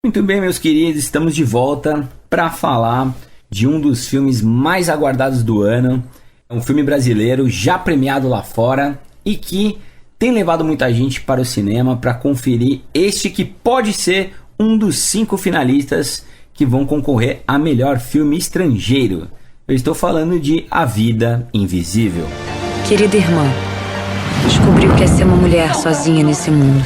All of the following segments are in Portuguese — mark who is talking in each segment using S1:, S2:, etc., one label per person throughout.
S1: Muito bem, meus queridos, estamos de volta para falar de um dos filmes mais aguardados do ano. É um filme brasileiro já premiado lá fora e que tem levado muita gente para o cinema para conferir este que pode ser um dos 5 finalistas que vão concorrer a melhor filme estrangeiro. Eu estou falando de A Vida Invisível.
S2: Querida irmã, descobri o que é ser uma mulher sozinha nesse mundo.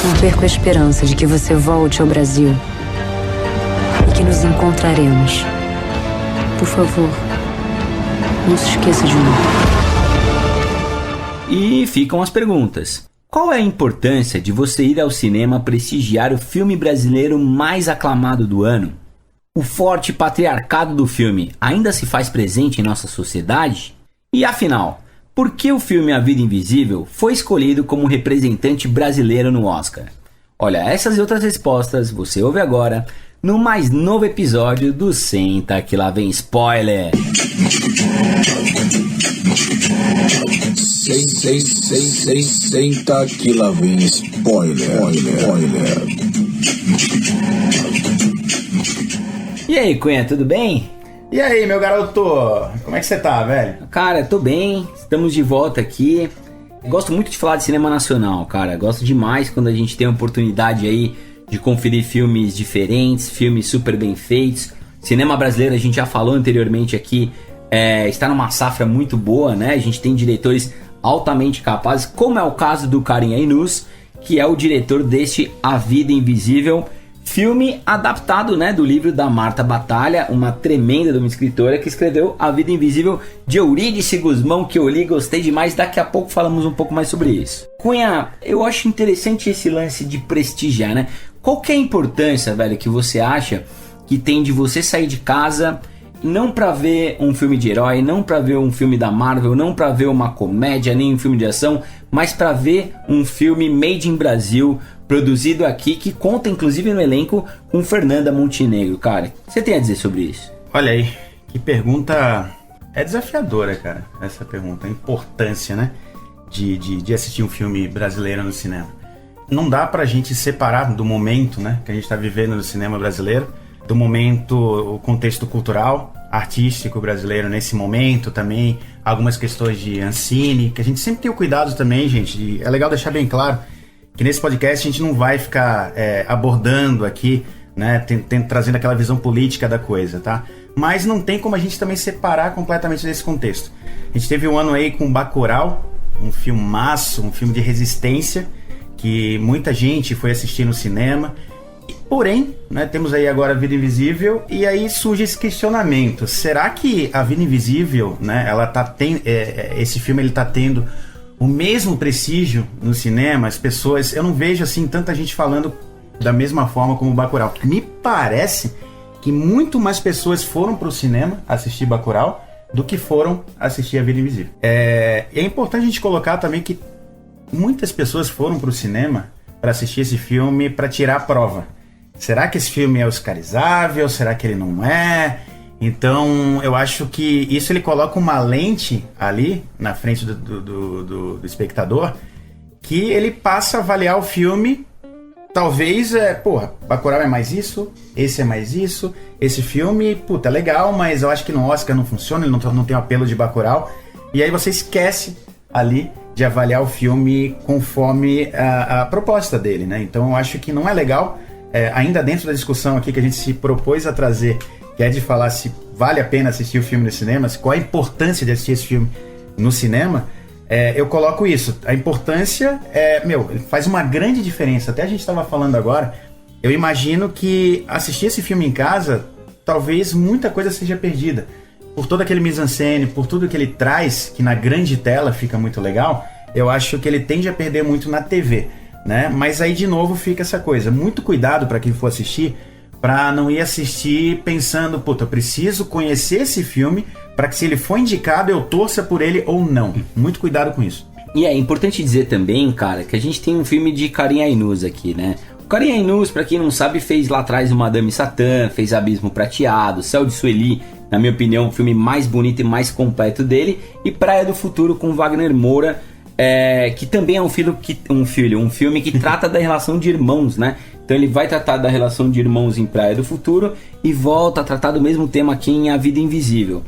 S2: Não perco a esperança de que você volte ao Brasil e que nos encontraremos. Por favor, não se esqueça de mim.
S1: E ficam as perguntas. Qual é a importância de você ir ao cinema prestigiar o filme brasileiro mais aclamado do ano? O forte patriarcado do filme ainda se faz presente em nossa sociedade? E afinal, por que o filme A Vida Invisível foi escolhido como representante brasileiro no Oscar? Olha, essas e outras respostas você ouve agora no mais novo episódio do Senta Que Lá Vem Spoiler.
S3: Senta que lá vem spoiler.
S1: E aí, Cunha, tudo bem?
S4: E aí, meu garoto? Como é que você tá, velho?
S1: Cara, tô bem, estamos de volta aqui. Gosto muito de falar de cinema nacional, cara. Gosto demais quando a gente tem a oportunidade aí de conferir filmes diferentes, filmes super bem feitos. Cinema brasileiro, a gente já falou anteriormente aqui, está numa safra muito boa, né? A gente tem diretores altamente capazes, como é o caso do Karim Ainuz, que é o diretor deste A Vida Invisível, filme adaptado, né, do livro da Marta Batalha, uma tremenda de uma escritora que escreveu A Vida Invisível, de Eurídice Guzmão, que eu li, gostei demais. Daqui a pouco falamos um pouco mais sobre isso. Cunha, eu acho interessante esse lance de prestigiar, né? Qual que é a importância, velho, que você acha que tem de você sair de casa não pra ver um filme de herói, não pra ver um filme da Marvel, não pra ver uma comédia, nem um filme de ação, mas pra ver um filme made in Brasil, produzido aqui, que conta inclusive no elenco com Fernanda Montenegro, cara? O que você tem a dizer sobre isso?
S4: Olha aí, que pergunta desafiadora, cara, essa pergunta, a importância, né, de assistir um filme brasileiro no cinema. Não dá pra gente separar do momento, né, que a gente tá vivendo no cinema brasileiro, do momento, o contexto cultural, artístico brasileiro nesse momento também, algumas questões de Ancine, que a gente sempre tem o cuidado também, gente, é legal deixar bem claro que nesse podcast a gente não vai ficar abordando aqui, né, trazendo aquela visão política da coisa, tá? Mas não tem como a gente também separar completamente desse contexto. A gente teve um ano aí com Bacurau, um filmaço, um filme de resistência, que muita gente foi assistir no cinema. Porém, né, temos aí agora A Vida Invisível, e aí surge esse questionamento. Será que A Vida Invisível, né, esse filme ele tá tendo o mesmo prestígio no cinema? As pessoas, eu não vejo assim tanta gente falando da mesma forma como Bacurau. Me parece que muito mais pessoas foram pro cinema assistir Bacurau do que foram assistir A Vida Invisível. É importante a gente colocar também que muitas pessoas foram pro cinema para assistir esse filme para tirar a prova. Será que esse filme é oscarizável? Será que ele não é? Então, eu acho que isso ele coloca uma lente ali na frente do espectador, que ele passa a avaliar o filme. Talvez, Bacurau é mais isso, esse é mais isso, esse filme, é legal, mas eu acho que no Oscar não funciona, ele não tem o apelo de Bacurau. E aí você esquece ali de avaliar o filme conforme a proposta dele, né? Então eu acho que não é legal, ainda dentro da discussão aqui que a gente se propôs a trazer, que é de falar se vale a pena assistir o filme no cinema, qual a importância de assistir esse filme no cinema, eu coloco isso. A importância faz uma grande diferença. Até a gente estava falando agora, eu imagino que assistir esse filme em casa, talvez muita coisa seja perdida. Por todo aquele mise-en-scène, por tudo que ele traz, que na grande tela fica muito legal, eu acho que ele tende a perder muito na TV, né? Mas aí de novo fica essa coisa, muito cuidado para quem for assistir, para não ir assistir pensando, eu preciso conhecer esse filme para que se ele for indicado eu torça por ele ou não. Muito cuidado com isso.
S1: E é importante dizer também, cara, que a gente tem um filme de Karim Ainuz aqui, né? O Karim Ainuz, pra quem não sabe, fez lá atrás o Madame Satã, fez Abismo Prateado, Céu de Sueli, na minha opinião, o filme mais bonito e mais completo dele, e Praia do Futuro com Wagner Moura, que também é um filme que trata da relação de irmãos, né? Então ele vai tratar da relação de irmãos em Praia do Futuro e volta a tratar do mesmo tema aqui em A Vida Invisível.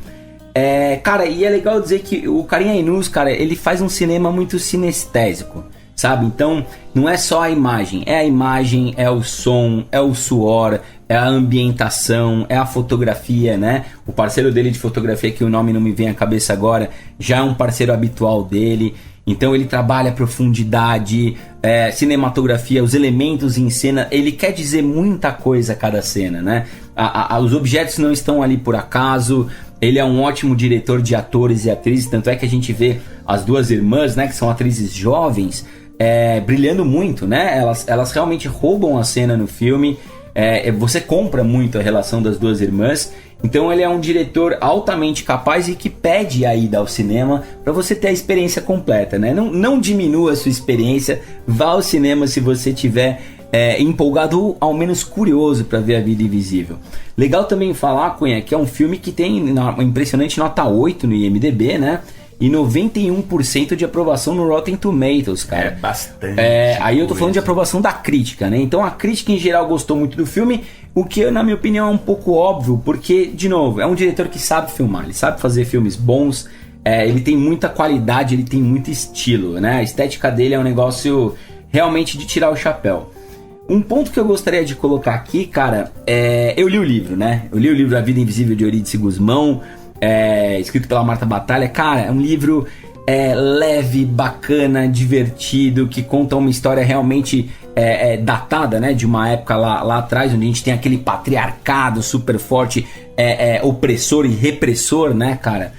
S1: Cara, e é legal dizer que o Karim Ainuz, cara, ele faz um cinema muito sinestésico, sabe? Então não é só a imagem, é o som, é o suor, é a ambientação, é a fotografia, né? O parceiro dele de fotografia, que o nome não me vem à cabeça agora, já é um parceiro habitual dele. Então ele trabalha profundidade, cinematografia, os elementos em cena. Ele quer dizer muita coisa a cada cena, né? Os objetos não estão ali por acaso. Ele é um ótimo diretor de atores e atrizes. Tanto é que a gente vê as duas irmãs, né, que são atrizes jovens, brilhando muito, né? Elas realmente roubam a cena no filme. Você compra muito a relação das duas irmãs. Então ele é um diretor altamente capaz e que pede a ida ao cinema para você ter a experiência completa, né? Não diminua a sua experiência, vá ao cinema se você tiver empolgado ou ao menos curioso para ver A Vida Invisível. Legal também falar, Cunha, que é um filme que tem uma impressionante nota 8 no IMDb, né? E 91% de aprovação no Rotten Tomatoes, cara.
S4: É bastante.
S1: Aí eu tô falando de aprovação da crítica, né? Então a crítica em geral gostou muito do filme, o que na minha opinião é um pouco óbvio, porque, de novo, é um diretor que sabe filmar, ele sabe fazer filmes bons, ele tem muita qualidade, ele tem muito estilo, né? A estética dele é um negócio realmente de tirar o chapéu. Um ponto que eu gostaria de colocar aqui, cara, eu li o livro, né? Eu li o livro A Vida Invisível de Eurídice Guzmão, escrito pela Marta Batalha. Cara, é um livro leve, bacana, divertido, que conta uma história realmente datada, né, de uma época lá atrás, onde a gente tem aquele patriarcado super forte, opressor e repressor, né, cara?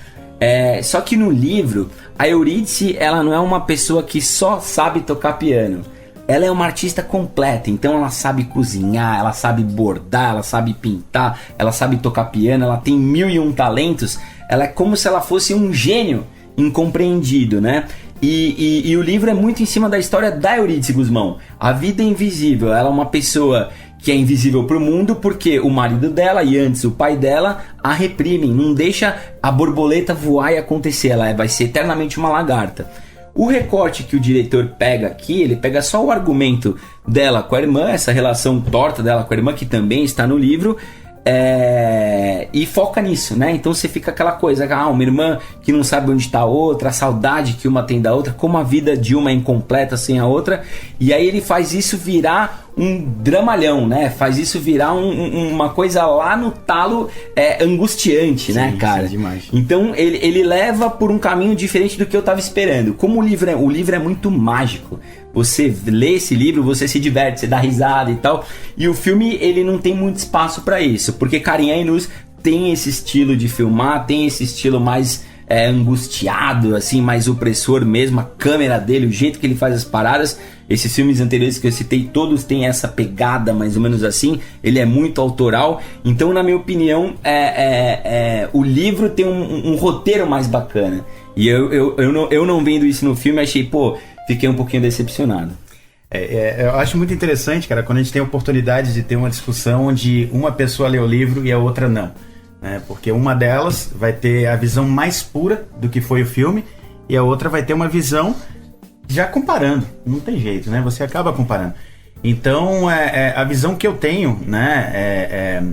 S1: Só que no livro, a Eurídice, ela não é uma pessoa que só sabe tocar piano. Ela é uma artista completa, então ela sabe cozinhar, ela sabe bordar, ela sabe pintar, ela sabe tocar piano, ela tem 1001 talentos. Ela é como se ela fosse um gênio incompreendido, né? E o livro é muito em cima da história da Eurídice Guzmão. A Vida Invisível, ela é uma pessoa que é invisível para o mundo porque o marido dela e antes o pai dela a reprimem, não deixa a borboleta voar e acontecer, ela vai ser eternamente uma lagarta. O recorte que o diretor pega aqui, ele pega só o argumento dela com a irmã, essa relação torta dela com a irmã, que também está no livro, e foca nisso, né? Então você fica aquela coisa, uma irmã que não sabe onde está a outra, a saudade que uma tem da outra, como a vida de uma é incompleta sem a outra, e aí ele faz isso virar um dramalhão, né? Faz isso virar uma coisa lá no talo angustiante, sim, né, cara?
S4: Sim, demais.
S1: Então ele leva por um caminho diferente do que eu tava esperando. Como o livro é muito mágico, você lê esse livro, você se diverte, você dá risada e tal, e o filme ele não tem muito espaço para isso, porque Karim Ainuz tem esse estilo de filmar, tem esse estilo mais angustiado, assim, mais opressor mesmo, a câmera dele, o jeito que ele faz as paradas. Esses filmes anteriores que eu citei, todos têm essa pegada mais ou menos assim, ele é muito autoral. Então, na minha opinião, o livro tem um roteiro mais bacana, e eu não vendo isso no filme, achei, fiquei um pouquinho decepcionado.
S4: Eu acho muito interessante, cara, quando a gente tem a oportunidade de ter uma discussão onde uma pessoa lê o livro e a outra não, né? Porque uma delas vai ter a visão mais pura do que foi o filme e a outra vai ter uma visão já comparando. Não tem jeito, né? Você acaba comparando. Então, a visão que eu tenho, né?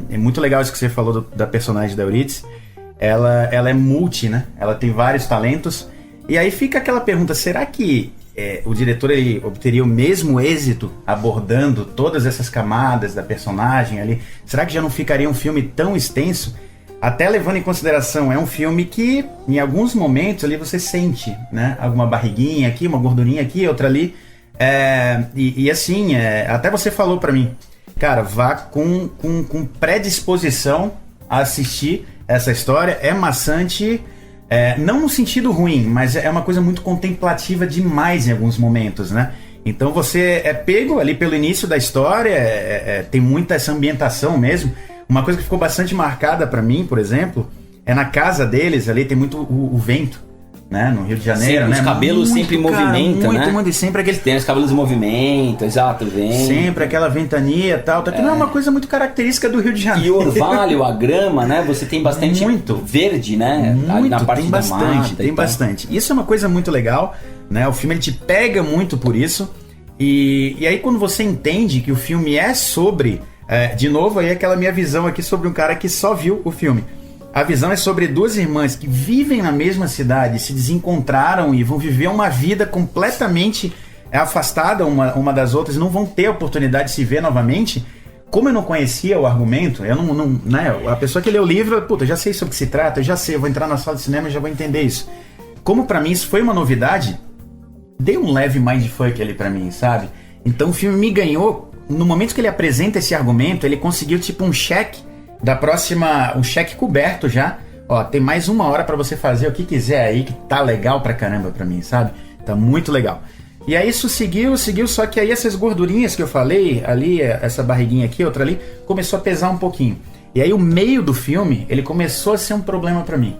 S4: É muito legal isso que você falou da personagem da Eurídice. Ela é multi, né? Ela tem vários talentos. E aí fica aquela pergunta, será que o diretor ele obteria o mesmo êxito abordando todas essas camadas da personagem ali? Será que já não ficaria um filme tão extenso? Até levando em consideração, é um filme que em alguns momentos ali você sente, né? Alguma barriguinha aqui, uma gordurinha aqui, outra ali. E assim, até você falou pra mim, cara, vá com predisposição a assistir essa história. É maçante, não no sentido ruim, mas é uma coisa muito contemplativa demais em alguns momentos, né? Então você é pego ali pelo início da história, tem muita essa ambientação mesmo. Uma coisa que ficou bastante marcada pra mim, por exemplo, é na casa deles ali, tem muito o vento, né? No Rio de Janeiro,
S1: sempre,
S4: né?
S1: Os cabelos
S4: muito,
S1: sempre em movimento, né?
S4: Muito, sempre aquele...
S1: Tem os cabelos em movimento, exato, vem.
S4: Sempre aquela ventania e tal, que não é uma coisa muito característica do Rio de Janeiro.
S1: E o orvalho, a grama, né? Você tem bastante verde, né?
S4: Muito,
S1: na parte
S4: tem
S1: da
S4: bastante,
S1: mata
S4: tem bastante. Isso é uma coisa muito legal, né? O filme ele te pega muito por isso. E aí quando você entende que o filme é sobre... de novo, aí aquela minha visão aqui sobre um cara que só viu o filme. A visão é sobre duas irmãs que vivem na mesma cidade, se desencontraram e vão viver uma vida completamente afastada uma das outras, não vão ter a oportunidade de se ver novamente. Como eu não conhecia o argumento, eu não né, a pessoa que lê o livro, puta, eu já sei sobre o que se trata, eu vou entrar na sala de cinema e já vou entender isso. Como pra mim isso foi uma novidade, deu um leve mindfuck ali pra mim, sabe? Então o filme me ganhou, no momento que ele apresenta esse argumento, ele conseguiu tipo um cheque da próxima, um cheque coberto já. Ó, tem mais 1 hora pra você fazer o que quiser aí, que tá legal pra caramba pra mim, sabe? Tá muito legal. E aí isso seguiu, só que aí essas gordurinhas que eu falei, ali, essa barriguinha aqui, outra ali, começou a pesar um pouquinho. E aí o meio do filme, ele começou a ser um problema pra mim,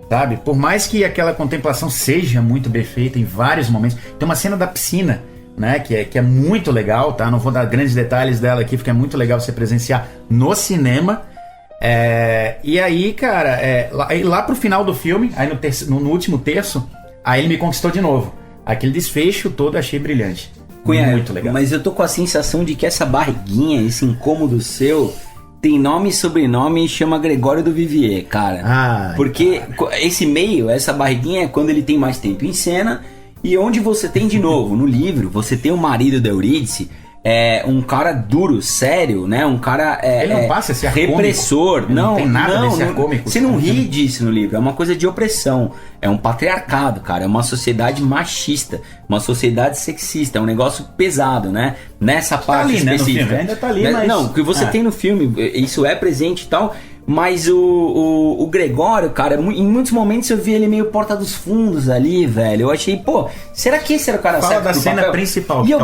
S4: sabe? Por mais que aquela contemplação seja muito bem feita em vários momentos, tem uma cena da piscina, né, que é muito legal, tá? Não vou dar grandes detalhes dela aqui, porque é muito legal você presenciar no cinema. E aí, cara, lá pro final do filme, aí no último terço, aí ele me conquistou de novo. Aquele desfecho todo achei brilhante.
S1: Cunha,
S4: muito legal.
S1: Mas eu tô com a sensação de que essa barriguinha, esse incômodo seu, tem nome e sobrenome e chama Gregório do Vivier, cara. Porque esse meio, essa barriguinha é quando ele tem mais tempo em cena. E onde você tem de novo, no livro, você tem o marido da Eurídice, um cara duro, sério, né? Um cara
S4: ele não passa esse ar
S1: repressor.
S4: Cômico. Não tem nada desse ar cômico.
S1: Você não ri disso no livro, é uma coisa de opressão. É um patriarcado, cara. É uma sociedade machista, uma sociedade sexista. É um negócio pesado, né? Nessa parte
S4: ali,
S1: específica.
S4: Né, no filme. Ainda tá ali, mas...
S1: Não, o que você tem no filme, isso é presente e tal... Mas o Gregório, cara, em muitos momentos eu vi ele meio porta dos fundos ali, velho. Eu achei, pô, será que esse era o cara certo?
S4: Fala da cena principal
S1: e eu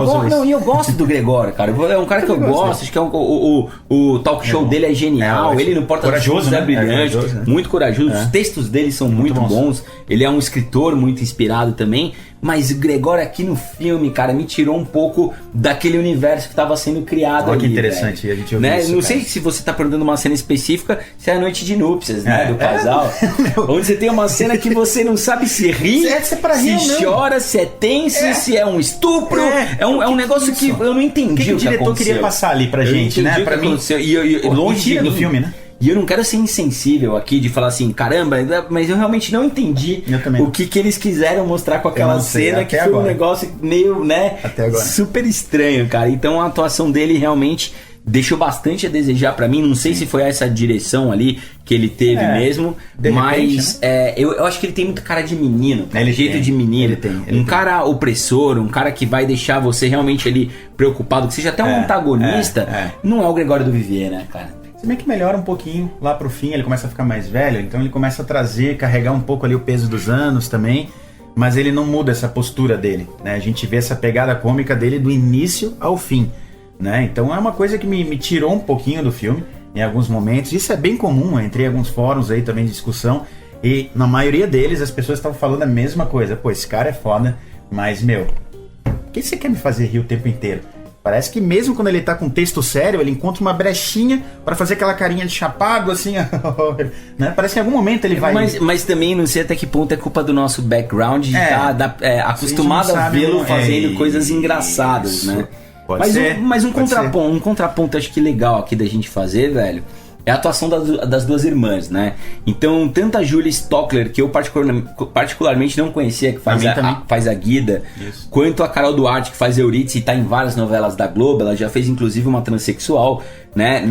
S1: gosto do Gregório, cara. É um cara que eu gosto, acho que o talk show dele é genial. Ele no Porta dos Fundos é brilhante, muito corajoso. Os textos dele são muito bons. Ele é um escritor muito inspirado também. Mas o Gregório aqui no filme, cara, me tirou um pouco daquele universo que estava sendo criado.
S4: Olha que interessante, a gente ouviu
S1: né?
S4: isso,
S1: Não
S4: cara.
S1: sei se você tá perguntando uma cena específica, se é a noite de núpcias, né, do casal. Onde você tem uma cena que você não sabe se ri,
S4: se é pra rir
S1: se
S4: ou não.
S1: chora, se é tenso, se é um estupro. É um negócio que eu não entendi
S4: o que o diretor queria passar ali pra gente, né? Pra mim,
S1: longe
S4: do filme, né?
S1: E eu não quero ser insensível aqui de falar assim, caramba, mas eu realmente não entendi o que eles quiseram mostrar com aquela cena, que foi um negócio meio, né, super estranho, cara. Então a atuação dele realmente deixou bastante a desejar pra mim. Não sei se foi essa direção ali que ele teve mesmo, mas eu acho que ele tem muito cara de menino, jeito de menino. Ele cara opressor, um cara que vai deixar você realmente ali preocupado, que seja até um antagonista. Não é o Gregório do Vivier, né, cara?
S4: Se bem que melhora um pouquinho lá pro fim, ele começa a ficar mais velho, então ele começa a carregar um pouco ali o peso dos anos também, mas ele não muda essa postura dele, né? A gente vê essa pegada cômica dele do início ao fim, né? Então é uma coisa que me tirou um pouquinho do filme em alguns momentos. Isso é bem comum, entrei em alguns fóruns aí também de discussão, e na maioria deles as pessoas estavam falando a mesma coisa. Pô, esse cara é foda, mas, meu, por que você quer me fazer rir o tempo inteiro? Parece que mesmo quando ele tá com texto sério, ele encontra uma brechinha pra fazer aquela carinha de chapado, assim, né? Parece que em algum momento ele vai...
S1: Mas também não sei até que ponto é culpa do nosso background de estar acostumado a vê-lo fazendo coisas engraçadas, né? Mas um contraponto acho que legal aqui da gente fazer, velho, é a atuação das duas irmãs, né? Então, tanto a Julia Stockler, que eu particularmente não conhecia, que faz a Guida, quanto a Carol Duarte, que faz Eurídice e tá em várias novelas da Globo. Ela já fez inclusive uma transexual, né?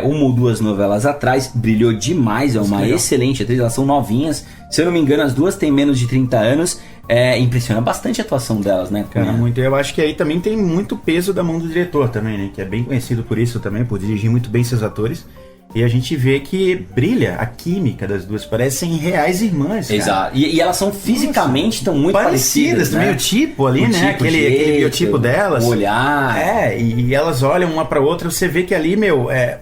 S1: Uma ou duas novelas atrás, brilhou demais, é uma excelente atriz, elas são novinhas. Se eu não me engano, as duas têm menos de 30 anos. Impressiona bastante a atuação delas, né?
S4: Cara, muito. Eu acho que aí também tem muito peso da mão do diretor também, né? Que é bem conhecido por isso também, por dirigir muito bem seus atores. E a gente vê que brilha a química das duas, parecem reais irmãs, cara.
S1: Exato. E elas são fisicamente estão muito parecidas, né?
S4: Também o tipo ali, né? Aquele biotipo delas.
S1: O olhar.
S4: E elas olham uma pra outra, você vê que ali,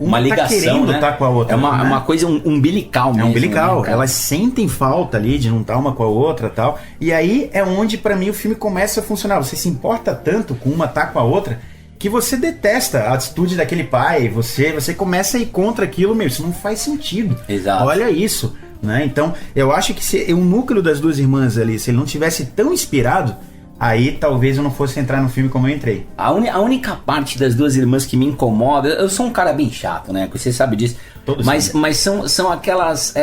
S4: uma
S1: ligação,
S4: tá querendo estar com a outra.
S1: É uma coisa umbilical mesmo.
S4: É umbilical. Né? Elas sentem falta ali de não estar uma com a outra e tal. E aí é onde, pra mim, o filme começa a funcionar. Você se importa tanto com uma tá com a outra, que você detesta a atitude daquele pai, você começa a ir contra aquilo, isso não faz sentido.
S1: Exato.
S4: Olha isso, né? Então, eu acho que se o núcleo das duas irmãs ali, se ele não tivesse tão inspirado, aí talvez eu não fosse entrar no filme como eu entrei.
S1: A única parte das duas irmãs que me incomoda, eu sou um cara bem chato, né? Você sabe disso. Mas são aquelas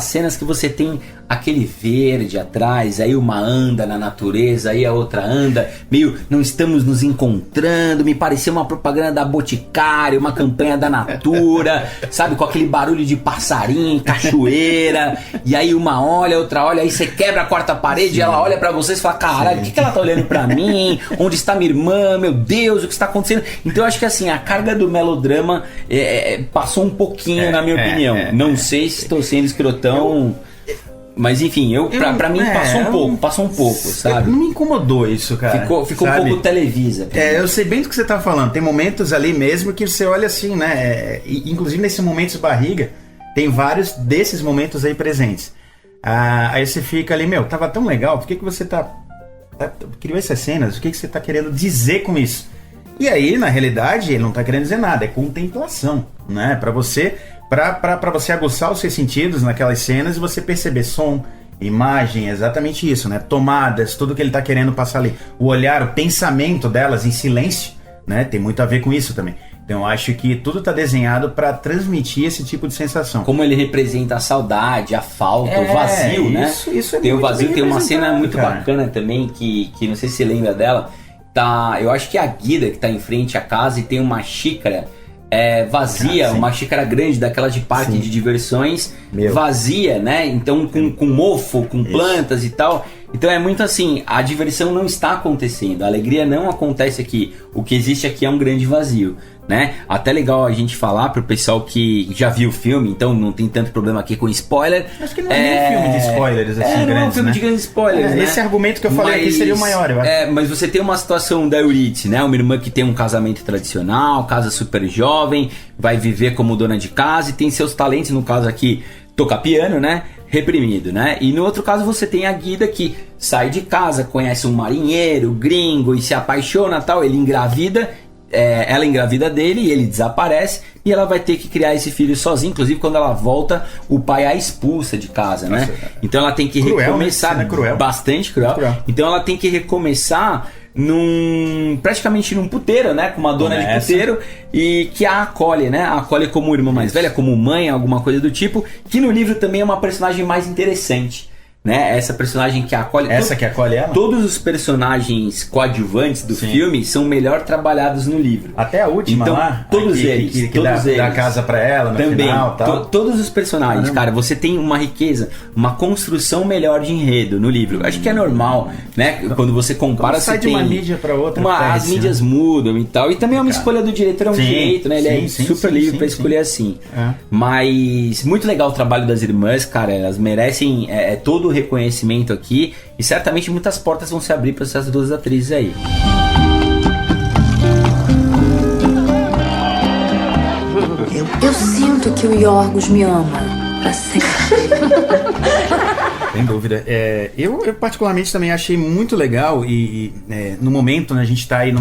S1: cenas que você tem aquele verde atrás, aí uma anda na natureza, aí a outra anda, meio não estamos nos encontrando, me pareceu uma propaganda da Boticário, uma campanha da Natura, sabe, com aquele barulho de passarinho, cachoeira, e aí uma olha, outra olha, aí você quebra a quarta parede, e ela olha pra vocês e fala, caralho, o que ela tá olhando pra mim? Onde está minha irmã? Meu Deus, o que está acontecendo? Então eu acho que assim, a carga do melodrama passou um pouquinho, na minha opinião. Não sei se estou sendo escrotão... Mas enfim, pra mim passou um pouco, sabe?
S4: Não me incomodou isso, cara.
S1: Ficou um pouco Televisa.
S4: Eu sei bem do que você tá falando. Tem momentos ali mesmo que você olha assim, né? Inclusive nesse momento de barriga, tem vários desses momentos aí presentes. Aí você fica ali, tava tão legal, por que você criou essas cenas? O que você tá querendo dizer com isso? E aí, na realidade, ele não tá querendo dizer nada, é contemplação, né? Pra você aguçar os seus sentidos naquelas cenas e você perceber som, imagem, exatamente isso, né? Tomadas, tudo que ele tá querendo passar ali. O olhar, o pensamento delas em silêncio, né? Tem muito a ver com isso também. Então eu acho que tudo tá desenhado para transmitir esse tipo de sensação.
S1: Como ele representa a saudade, a falta, o vazio, né?
S4: Isso é
S1: tem
S4: muito
S1: o vazio, tem uma cena muito
S4: cara.
S1: bacana também, que não sei se você lembra dela. Eu acho que é a Guida que tá em frente à casa e tem uma xícara vazia, uma xícara grande daquela de parque de diversões, vazia, né? Então com mofo, com plantas e tal. Então é muito assim, a diversão não está acontecendo, a alegria não acontece aqui. O que existe aqui é um grande vazio, né? Até legal a gente falar pro pessoal que já viu o filme, então não tem tanto problema aqui com spoiler.
S4: Acho que não é nem um filme de spoilers assim grandes,
S1: não é um filme de grandes spoilers, né?
S4: Esse argumento que eu falei aqui seria o maior, eu acho.
S1: Mas você tem uma situação da Eurídice, né? Uma irmã que tem um casamento tradicional, casa super jovem, vai viver como dona de casa e tem seus talentos, no caso aqui, tocar piano, né? Reprimido, né? E no outro caso você tem a Guida que sai de casa, conhece um marinheiro, gringo e se apaixona, tal, ele engravida, ela engravida dele e ele desaparece e ela vai ter que criar esse filho sozinha. Inclusive quando ela volta, o pai a expulsa de casa, né? Então ela tem que recomeçar,
S4: cruel.
S1: Bastante cruel. Então ela tem que recomeçar praticamente num puteiro, né? Com uma dona de puteiro e que a acolhe, né? A acolhe como irmã mais velha, como mãe, alguma coisa do tipo, que no livro também é uma personagem mais interessante, né? Essa personagem que acolhe...
S4: que acolhe ela?
S1: Todos os personagens coadjuvantes do filme são melhor trabalhados no livro.
S4: Até a última
S1: então,
S4: lá?
S1: Todos eles.
S4: Que dá casa pra ela no
S1: também,
S4: final, tal.
S1: Todos os personagens, cara, você tem uma riqueza, uma construção melhor de enredo no livro. Acho que é normal, né? Quando você compara,
S4: sai
S1: você
S4: de
S1: tem
S4: uma mídia pra outra.
S1: As mídias mudam e tal. E também é uma escolha do diretor, é um direito, né? Ele é super livre pra escolher assim. Mas muito legal o trabalho das irmãs, cara. Elas merecem todo o reconhecimento aqui. E certamente muitas portas vão se abrir para essas duas atrizes aí.
S2: Eu sinto que o Yorgos me ama pra sempre.
S4: Sem dúvida. Eu particularmente também achei muito legal e no momento, né, a gente tá aí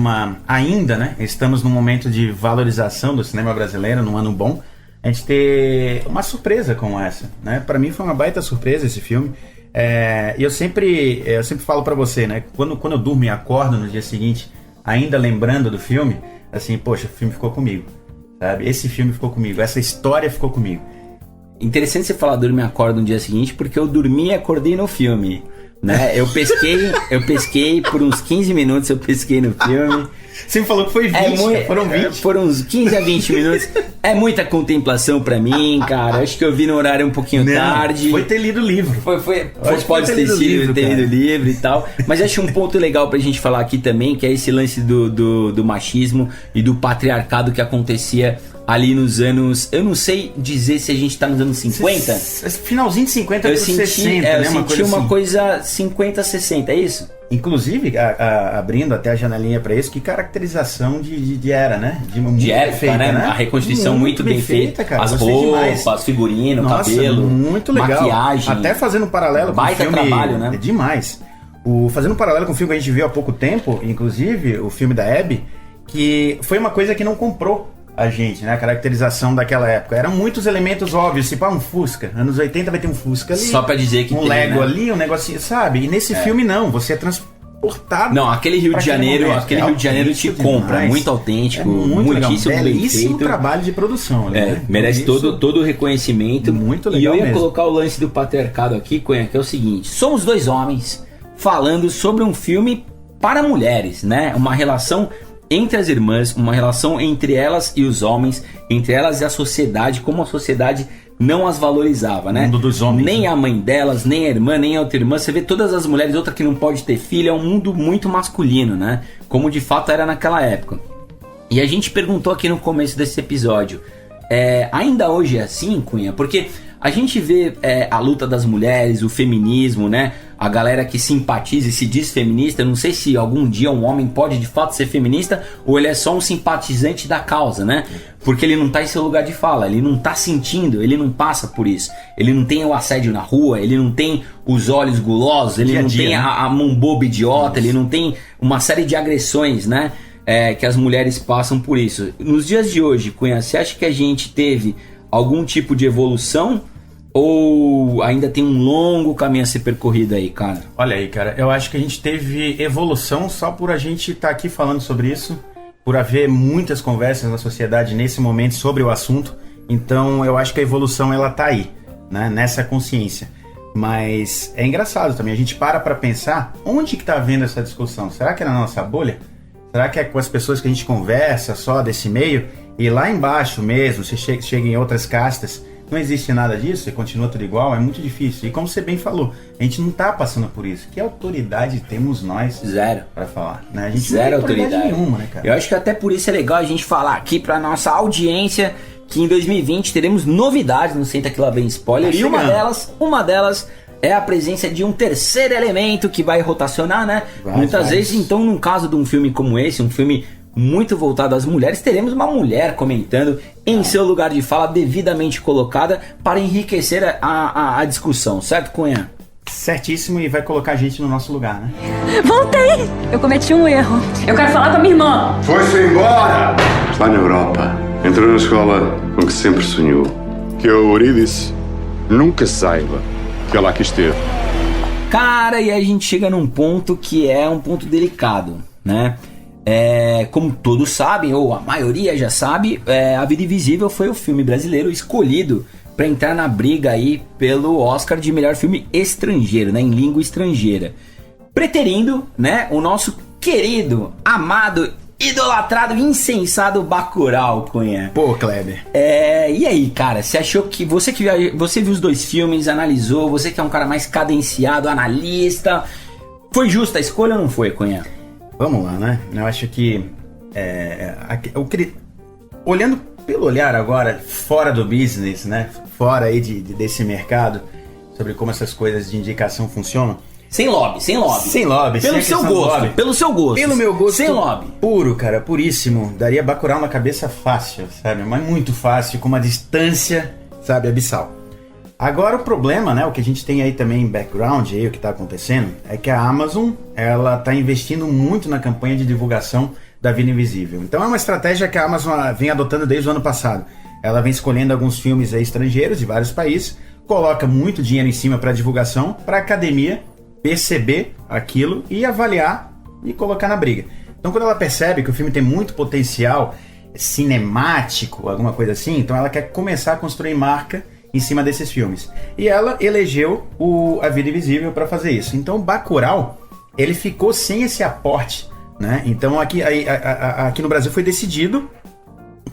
S4: estamos num momento de valorização do cinema brasileiro, num ano bom, a gente ter uma surpresa como essa, né? Pra mim foi uma baita surpresa esse filme. E eu sempre falo pra você, né? Quando eu durmo e acordo no dia seguinte, ainda lembrando do filme, assim, poxa, o filme ficou comigo, sabe? Esse filme ficou comigo, essa história ficou comigo.
S1: Interessante você falar dormir e acordo no dia seguinte, porque eu dormi e acordei no filme, né? Eu pesquei por uns 15 minutos, eu pesquei no filme.
S4: Você me falou que foi 20, foram 20.
S1: Foram uns 15 a 20 minutos. É muita contemplação pra mim, cara. Acho que eu vi no horário um pouquinho tarde.
S4: Foi ter lido o livro.
S1: Pode ter sido ter lido o livro e tal. Mas acho um ponto legal pra gente falar aqui também, que é esse lance do machismo e do patriarcado que acontecia ali nos anos... Eu não sei dizer se a gente tá nos anos 50.
S4: Finalzinho de 50 para 60, né?
S1: Eu senti uma coisa 50, 60, é isso?
S4: Inclusive, abrindo até a janelinha para isso, que caracterização de era, né?
S1: De época, feita, né? A reconstituição muito bem feita,
S4: cara.
S1: As roupas, figurino, cabelo,
S4: muito legal.
S1: Maquiagem.
S4: Até fazendo um paralelo com o filme...
S1: trabalho, né?
S4: É demais. Fazendo um paralelo com o filme que a gente viu há pouco tempo, inclusive, o filme da Abby, que foi uma coisa que não comprou a gente, né? A caracterização daquela época. Eram muitos elementos óbvios, tipo um Fusca. Anos 80 vai ter um Fusca ali.
S1: Só pra dizer que
S4: um
S1: tem,
S4: Lego
S1: né?
S4: ali, um negocinho, sabe? E nesse filme não, você portado.
S1: Não, aquele Rio de Janeiro, Rio de Janeiro te compra, muito autêntico, muitíssimo bem
S4: belíssimo
S1: feito.
S4: trabalho de produção, né?
S1: Merece todo o reconhecimento.
S4: Muito legal.
S1: E eu ia
S4: mesmo.
S1: colocar o lance do patriarcado aqui, Cunha, que é o seguinte: somos dois homens falando sobre um filme para mulheres, né? Uma relação entre as irmãs, uma relação entre elas e os homens, entre elas e a sociedade, como a sociedade não as valorizava, né?
S4: O mundo dos homens.
S1: Nem a mãe delas, nem a irmã, nem a outra irmã. Você vê todas as mulheres, outra que não pode ter filho, é um mundo muito masculino, né? Como de fato era naquela época. E a gente perguntou aqui no começo desse episódio, ainda hoje é assim, Cunha? Porque a gente vê a luta das mulheres, o feminismo, né? A galera que simpatiza e se diz feminista. Eu não sei se algum dia um homem pode de fato ser feminista ou ele é só um simpatizante da causa, né? Porque ele não tá em seu lugar de fala, ele não tá sentindo, ele não passa por isso. Ele não tem o assédio na rua, ele não tem os olhos gulosos, ele não tem a mão boba idiota, ele não tem uma série de agressões, né? Que as mulheres passam por isso. Nos dias de hoje, Cunha, você acha que a gente teve algum tipo de evolução ou ainda tem um longo caminho a ser percorrido aí, cara?
S4: Olha aí, cara, eu acho que a gente teve evolução só por a gente estar aqui falando sobre isso, por haver muitas conversas na sociedade nesse momento sobre o assunto. Então eu acho que a evolução ela tá aí, né, nessa consciência. Mas é engraçado também, a gente para pensar onde que tá havendo essa discussão. Será que é na nossa bolha? Será que é com as pessoas que a gente conversa só desse meio? E lá embaixo mesmo, você chega em outras castas, não existe nada disso e continua tudo igual? É muito difícil. E como você bem falou, a gente não tá passando por isso. Que autoridade temos nós?
S1: Zero.
S4: Pra falar, né? A gente
S1: Zero
S4: não tem autoridade nenhuma, né, cara?
S1: Eu acho que até por isso é legal a gente falar aqui pra nossa audiência que em 2020 teremos novidades no Senta Que Lá Vem Spoiler.
S4: Tá
S1: e uma delas é a presença de um terceiro elemento que vai rotacionar, né? Muitas vezes, então, num caso de um filme como esse, um filme muito voltado às mulheres, teremos uma mulher comentando em seu lugar de fala devidamente colocada para enriquecer a discussão, certo, Cunha?
S4: Certíssimo, e vai colocar a gente no nosso lugar, né?
S2: Voltei! Eu cometi um erro. Eu quero falar com a minha irmã.
S5: Foi-se embora! Está na Europa. Entrou na escola com que sempre sonhou. Que a Eurídice nunca saiba que ela aqui esteve.
S1: Cara, e a gente chega num ponto que é um ponto delicado, né? Como todos sabem, ou a maioria já sabe, A Vida Invisível foi o filme brasileiro escolhido para entrar na briga aí pelo Oscar de melhor filme estrangeiro, né, em língua estrangeira, preterindo, né, o nosso querido, amado, idolatrado, insensado Bacurau, Cunha.
S4: Pô, Kleber.
S1: E aí, cara, você achou que você viu os dois filmes, analisou, você que é um cara mais cadenciado, analista, foi justa a escolha ou não foi, Cunha?
S4: Vamos lá, né? Eu acho que olhando pelo olhar agora fora do business, né? Fora aí desse mercado, sobre como essas coisas de indicação funcionam.
S1: Sem lobby.
S4: Pelo seu gosto. Pelo meu gosto.
S1: Sem lobby.
S4: Puro, cara, puríssimo. Daria Bacurau na cabeça fácil, sabe? Mas muito fácil, com uma distância, sabe, abissal. Agora o problema, né, o que a gente tem aí também em background, aí, o que tá acontecendo, é que a Amazon, ela tá investindo muito na campanha de divulgação da Vida Invisível. Então é uma estratégia que a Amazon vem adotando desde o ano passado. Ela vem escolhendo alguns filmes aí estrangeiros de vários países, coloca muito dinheiro em cima para divulgação, para a academia perceber aquilo e avaliar e colocar na briga. Então quando ela percebe que o filme tem muito potencial cinemático, alguma coisa assim, então ela quer começar a construir marca em cima desses filmes. E ela elegeu A Vida Invisível para fazer isso. Então Bacurau, ele ficou sem esse aporte, né? Então aqui no Brasil foi decidido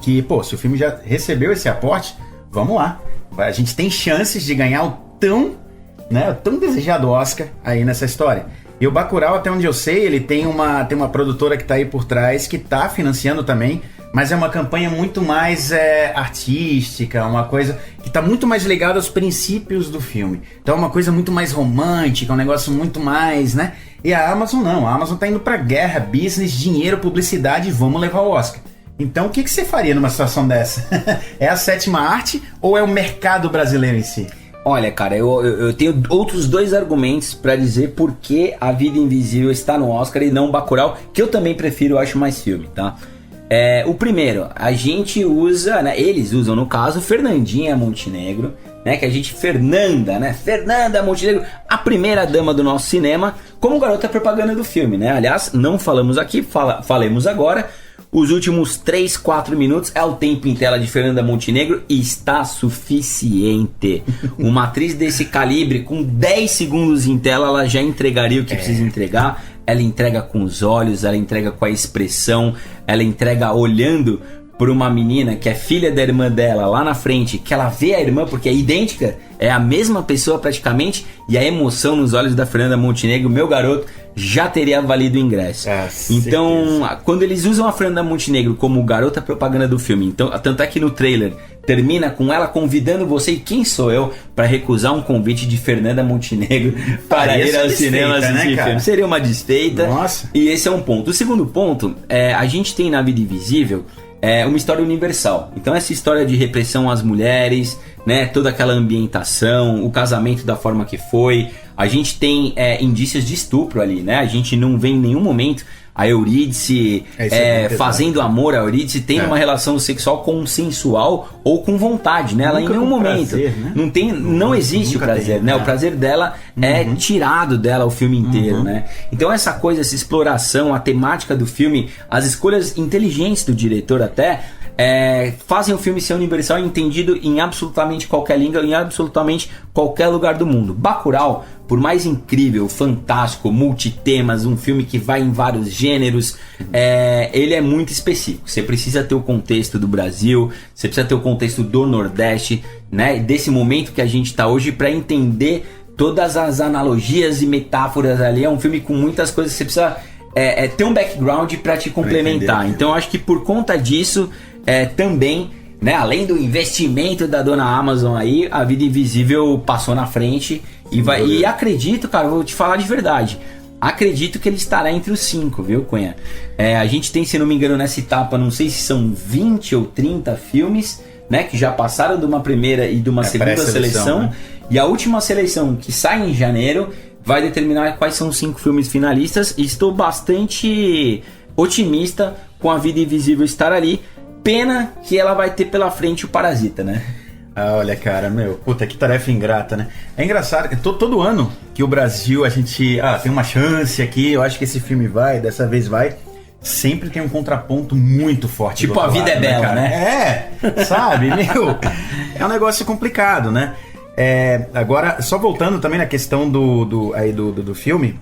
S4: que, pô, se o filme já recebeu esse aporte, vamos lá. A gente tem chances de ganhar o tão desejado Oscar aí nessa história. E o Bacurau, até onde eu sei, ele tem uma produtora que tá aí por trás, que tá financiando também, mas é uma campanha muito mais artística, uma coisa que tá muito mais ligada aos princípios do filme. Então é uma coisa muito mais romântica, um negócio muito mais, né? E a Amazon não, a Amazon tá indo pra guerra, business, dinheiro, publicidade, vamos levar o Oscar. Então o que você faria numa situação dessa? É a sétima arte ou é o mercado brasileiro em si?
S1: Olha, cara, eu tenho outros dois argumentos pra dizer por que A Vida Invisível está no Oscar e não Bacurau, que eu também prefiro, eu acho mais filme, tá? O primeiro, a gente usa, né, eles usam no caso, Fernandinha Montenegro, né, que a gente, Fernanda Montenegro, a primeira dama do nosso cinema, como garota propaganda do filme, né? Aliás, não falamos aqui, falemos agora. Os últimos 3, 4 minutos é o tempo em tela de Fernanda Montenegro e está suficiente. Uma atriz desse calibre, com 10 segundos em tela, ela já entregaria o que precisa entregar. Ela entrega com os olhos, ela entrega com a expressão, ela entrega olhando por uma menina que é filha da irmã dela lá na frente, que ela vê a irmã porque é idêntica, é a mesma pessoa praticamente, e a emoção nos olhos da Fernanda Montenegro, meu garoto, já teria valido o ingresso. Então, quando eles usam a Fernanda Montenegro como garota propaganda do filme, então, tanto é que no trailer termina com ela convidando você, e quem sou eu para recusar um convite de Fernanda Montenegro para ir ao cinema assistir filme? Seria uma desfeita.
S4: Nossa.
S1: E esse é um ponto. O segundo ponto, a gente tem na Vida Invisível uma história universal. Então essa história de repressão às mulheres, né, toda aquela ambientação, o casamento da forma que foi, a gente tem indícios de estupro ali, né? A gente não vê em nenhum momento a Eurídice fazendo amor, a Eurídice tendo uma relação sexual consensual ou com vontade, né? Ela em nenhum momento prazer, né? não existe o prazer, né? O prazer dela é tirado dela o filme inteiro, né? Então essa coisa, essa exploração, a temática do filme, as escolhas inteligentes do diretor até fazem o filme ser universal e entendido em absolutamente qualquer língua, em absolutamente qualquer lugar do mundo. Bacurau, por mais incrível, fantástico, multitemas, um filme que vai em vários gêneros, ele é muito específico. Você precisa ter o contexto do Brasil, você precisa ter o contexto do Nordeste, né, desse momento que a gente está hoje, para entender todas as analogias e metáforas ali. É um filme com muitas coisas que você precisa ter um background para te complementar. Então eu acho que por conta disso também, né, além do investimento da dona Amazon aí, a Vida Invisível passou na frente e acredito, cara, vou te falar de verdade, acredito que ele estará entre os 5, viu, Cunha? A gente tem, se não me engano, nessa etapa, não sei se são 20 ou 30 filmes, né, que já passaram de uma primeira e de uma segunda seleção, né? E a última seleção, que sai em janeiro, vai determinar quais são os 5 filmes finalistas, e estou bastante otimista com a Vida Invisível estar ali. Pena que ela vai ter pela frente o Parasita, né?
S4: Olha, cara, puta, que tarefa ingrata, né? É engraçado que todo ano que o Brasil, a gente tem uma chance aqui, eu acho que esse filme dessa vez vai, sempre tem um contraponto muito forte.
S1: Tipo, a vida é bela, né?
S4: Sabe, é um negócio complicado, né? Agora, só voltando também na questão do filme,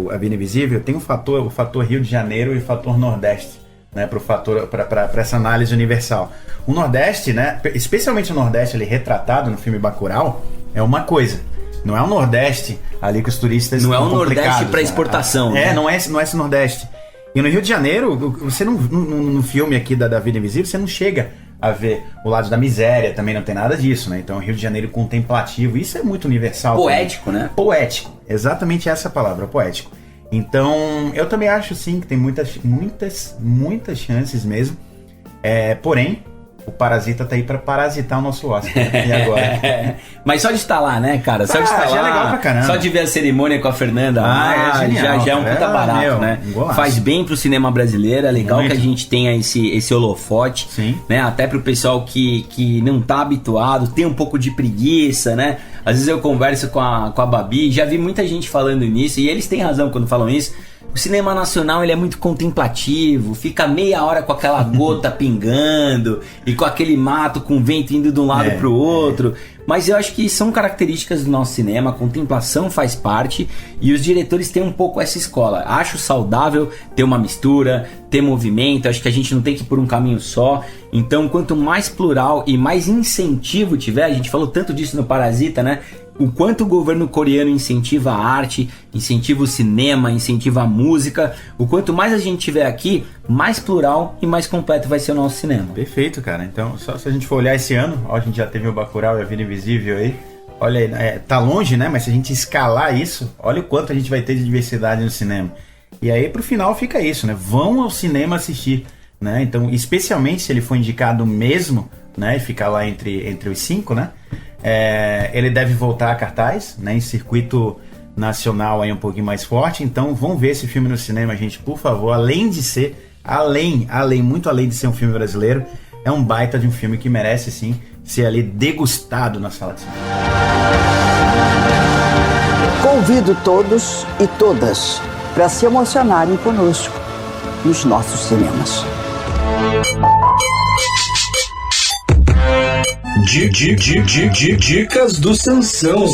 S4: A Vida Invisível, tem o fator Rio de Janeiro e o fator Nordeste, né, para essa análise universal. O Nordeste, né, especialmente o Nordeste ali retratado no filme Bacurau, é uma coisa. Não é o Nordeste ali que os turistas
S1: não é o Nordeste para exportação, né?
S4: Não é esse Nordeste. E no Rio de Janeiro, você não, no filme aqui da Vida Invisível, você não chega a ver o lado da miséria, também não tem nada disso, né? Então, Rio de Janeiro contemplativo, isso é muito universal.
S1: Poético, também, né?
S4: Poético, exatamente essa palavra, poético. Então, eu também acho sim que tem muitas chances mesmo. Porém, o Parasita tá aí pra parasitar o nosso Oscar. E agora?
S1: Mas só de estar lá, né, cara? Só de estar lá.
S4: É legal pra caramba.
S1: Só de ver a cerimônia com a Fernanda.
S4: Genial,
S1: já é um puta barato, né? Faz bem pro cinema brasileiro. É legal muito que a gente tenha esse holofote.
S4: Sim.
S1: Né? Até pro pessoal que não tá habituado, tem um pouco de preguiça, né? Às vezes eu converso com a Babi, já vi muita gente falando nisso, e eles têm razão quando falam isso. O cinema nacional, ele é muito contemplativo, fica meia hora com aquela gota pingando e com aquele mato com vento indo de um lado pro outro. Mas eu acho que são características do nosso cinema, a contemplação faz parte e os diretores têm um pouco essa escola. Acho saudável ter uma mistura, ter movimento, acho que a gente não tem que ir por um caminho só. Então, quanto mais plural e mais incentivo tiver, a gente falou tanto disso no Parasita, né? O quanto o governo coreano incentiva a arte, incentiva o cinema, incentiva a música. O quanto mais a gente tiver aqui, mais plural e mais completo vai ser o nosso cinema.
S4: Perfeito, cara. Então, só se a gente for olhar esse ano, a gente já teve o Bacurau e a Vida Invisível aí. Olha aí, tá longe, né? Mas se a gente escalar isso, olha o quanto a gente vai ter de diversidade no cinema. E aí, pro final, fica isso, né? Vão ao cinema assistir, né? Então, especialmente se ele for indicado mesmo, né? E ficar lá entre os 5, né? Ele deve voltar a cartaz, né, em circuito nacional aí um pouquinho mais forte. Então vão ver esse filme no cinema, gente, por favor. Além de ser muito além de ser um filme brasileiro, é um baita de um filme que merece, sim, ser ali degustado na sala de cinema.
S6: Convido todos e todas para se emocionarem conosco nos nossos cinemas.
S7: Dicas do Sansão.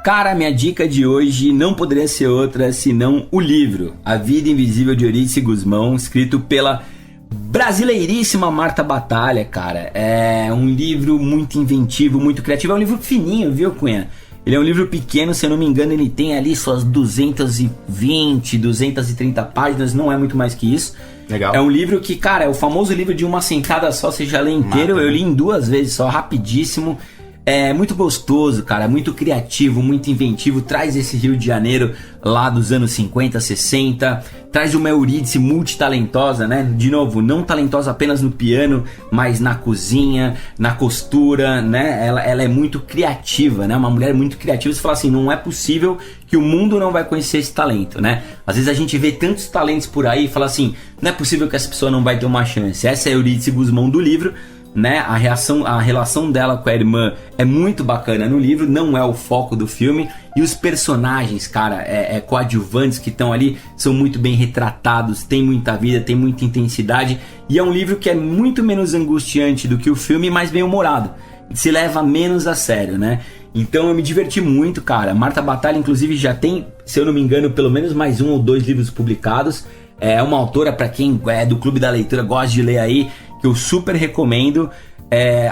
S1: Cara, minha dica de hoje não poderia ser outra senão o livro A Vida Invisível de Eurídice Gusmão, escrito pela brasileiríssima Marta Batalha, cara. É um livro muito inventivo, muito criativo. É um livro fininho, viu, Cunha? Ele é um livro pequeno, se eu não me engano, ele tem ali suas 220, 230 páginas, não é muito mais que isso.
S4: Legal.
S1: É um livro que, cara, é o famoso livro de uma sentada só, você já lê inteiro. Eu li em 2 vezes só, rapidíssimo. É muito gostoso, cara, muito criativo, muito inventivo. Traz esse Rio de Janeiro lá dos anos 50, 60. Traz uma Eurídice multitalentosa, né? De novo, não talentosa apenas no piano, mas na cozinha, na costura, né? Ela é muito criativa, né? Uma mulher muito criativa. Você fala assim, não é possível que o mundo não vai conhecer esse talento, né? Às vezes a gente vê tantos talentos por aí e fala assim, não é possível que essa pessoa não vai ter uma chance. Essa é a Eurídice Gusmão do livro, né? A relação dela com a irmã é muito bacana no livro, não é o foco do filme, e os personagens, cara, coadjuvantes que estão ali são muito bem retratados, tem muita vida, tem muita intensidade, e é um livro que é muito menos angustiante do que o filme, mas bem humorado, se leva menos a sério, né? Então eu me diverti muito, cara. Marta Batalha, inclusive, já tem, se eu não me engano, pelo menos mais 1 ou 2 livros publicados. É uma autora, para quem é do Clube da Leitura, gosta de ler aí, que eu super recomendo,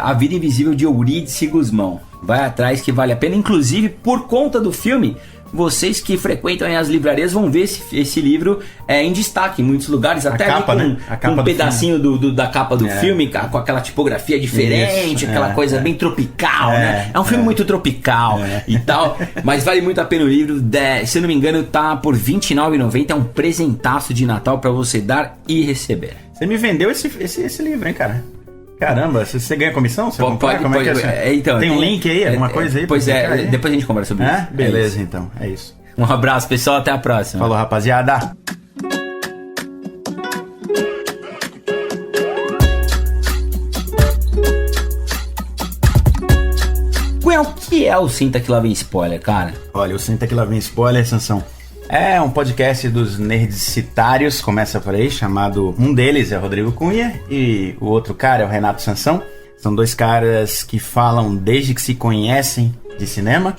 S1: A Vida Invisível de Eurídice Gusmão. Vai atrás que vale a pena, inclusive por conta do filme, vocês que frequentam as livrarias vão ver esse livro em destaque em muitos lugares, até
S4: capa,
S1: ali
S4: né?
S1: com um pedacinho da capa do filme, com aquela tipografia diferente,
S4: isso,
S1: aquela coisa bem tropical, né? É um filme muito tropical e tal, mas vale muito a pena o livro. Se eu não me engano, tá por R$29,90, é um presentaço de Natal para você dar e receber.
S4: Você me vendeu esse livro, hein, cara? Caramba, você ganha comissão? Você compra? Como
S1: pode,
S4: é que é?
S1: Então,
S4: tem um link aí, alguma coisa aí?
S1: Pois é, depois a gente conversa sobre isso.
S4: Beleza, então, é isso.
S1: Um abraço, pessoal, até a próxima.
S4: Falou, rapaziada.
S1: O que é o Senta Que Lá Vem Spoiler, cara?
S4: Olha, o Senta Que Lá Vem Spoiler, Sansão, é um podcast dos nerdicitários, começa por aí, chamado... Um deles é o Rodrigo Cunha e o outro cara é o Renato Sansão. São 2 caras que falam desde que se conhecem de cinema.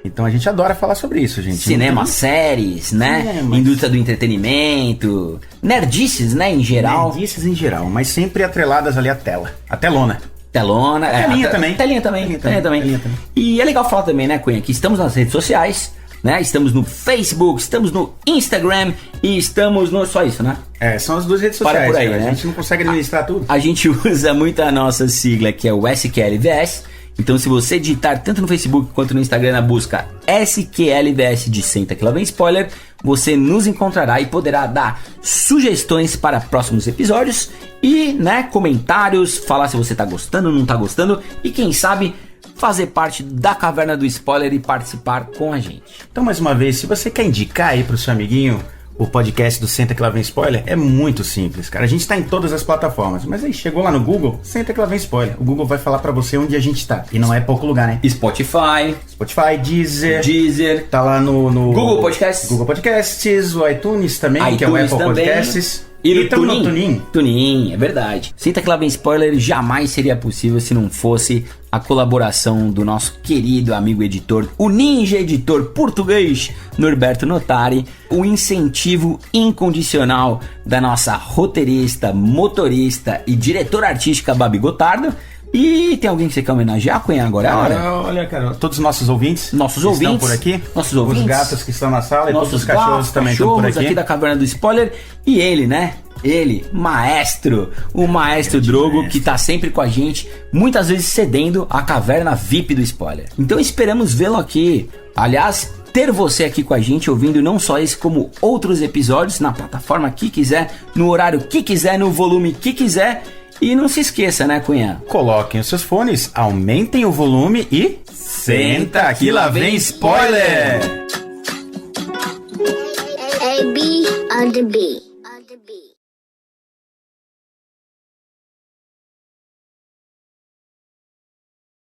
S4: Então a gente adora falar sobre isso, gente.
S1: Cinema, séries, né? Indústria do entretenimento, nerdices, né, em geral.
S4: Nerdices em geral, mas sempre atreladas ali à tela. A telona.
S1: Telona.
S4: Telinha também.
S1: Telinha também. E é legal falar também, né, Cunha, que estamos nas redes sociais, né? Estamos no Facebook, estamos no Instagram e estamos no... Só isso, né?
S4: São as 2 redes sociais.
S1: Para por aí,
S4: cara.
S1: né?
S4: A gente não consegue administrar tudo.
S1: A gente usa muito a nossa sigla, que é o SQLVS. Então, se você digitar tanto no Facebook quanto no Instagram na busca SQLVS de Senta Que Lá Vem Spoiler, você nos encontrará e poderá dar sugestões para próximos episódios e, né, comentários, falar se você tá gostando ou não tá gostando e, quem sabe, fazer parte da Caverna do Spoiler e participar com a gente.
S4: Então, mais uma vez, se você quer indicar aí pro seu amiguinho o podcast do Senta Que Lá Vem Spoiler, é muito simples, cara. A gente tá em todas as plataformas, mas aí chegou lá no Google, Senta Que Lá Vem Spoiler. O Google vai falar pra você onde a gente tá. E não é pouco lugar, né?
S1: Spotify,
S4: Deezer. Tá lá no
S1: Google Podcasts.
S4: Google Podcasts, o iTunes também, que é o Apple
S1: também.
S4: Podcasts.
S1: E no
S4: Tunin.
S1: Tunin, é verdade. Senta Que Lá Vem Spoiler jamais seria possível se não fosse a colaboração do nosso querido amigo editor, o ninja editor português Norberto Notari, o incentivo incondicional da nossa roteirista, motorista e diretora artística Babi Gotardo. E tem alguém que você quer homenagear, Cunha, agora?
S4: Olha, cara, todos os nossos ouvintes.
S1: Estão
S4: por aqui.
S1: Nossos ouvintes.
S4: Os gatos que estão na sala e todos os cachorros também
S1: estão
S4: por aqui.
S1: Aqui da Caverna do Spoiler. E ele, né? Ele, maestro, o maestro Drogo, que tá sempre com a gente, muitas vezes cedendo a caverna VIP do Spoiler. Então esperamos vê-lo aqui. Aliás, ter você aqui com a gente, ouvindo não só esse, como outros episódios, na plataforma que quiser, no horário que quiser, no volume que quiser. E não se esqueça, né, Cunha?
S4: Coloquem os seus fones, aumentem o volume e... Senta Que Lá Vem Spoiler!
S7: A, B, or the B?